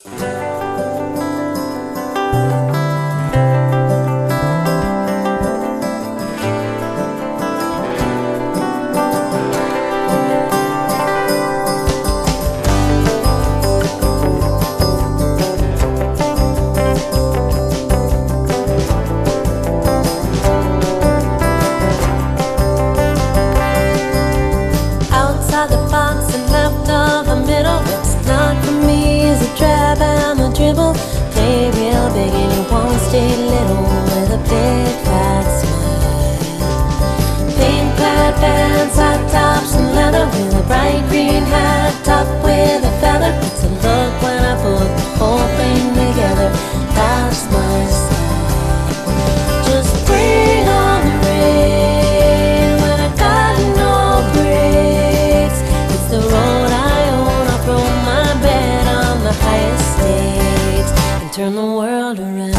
Outside the box and left of the middle. What's not for me is the trap and the dribble. Play real big and you won't stay little with a big fat smile. Pink plaid pants, high tops and leather with a bright green hat topped with a feather. It's a look when I put the whole thing together. That's my style. Just bring on the rain when I got no brakes. It's the road I own. I throw my bet on the highest stakes and turn the world around.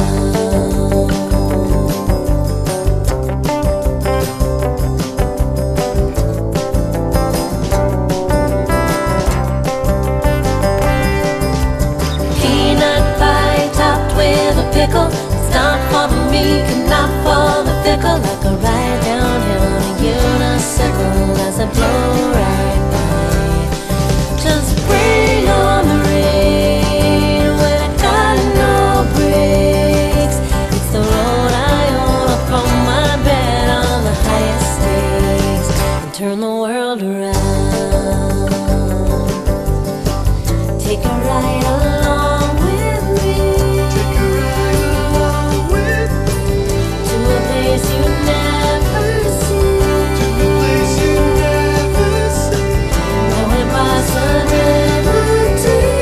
Peanut pie topped with a pickle. It's not for the meek and not for the fickle. Like a ride downhill on a unicycle as I blow right by. Just bring on the rain when I got no brakes. It's the road I own. I throw my bet on the highest stakes and turn the world around. Take a ride along with me to a place you've never seen. And we buy some tea.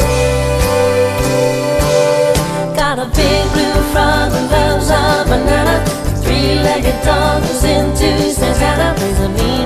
Got a big blue frog that loves a banana. Three-legged dog who's into Santana. Plays a mean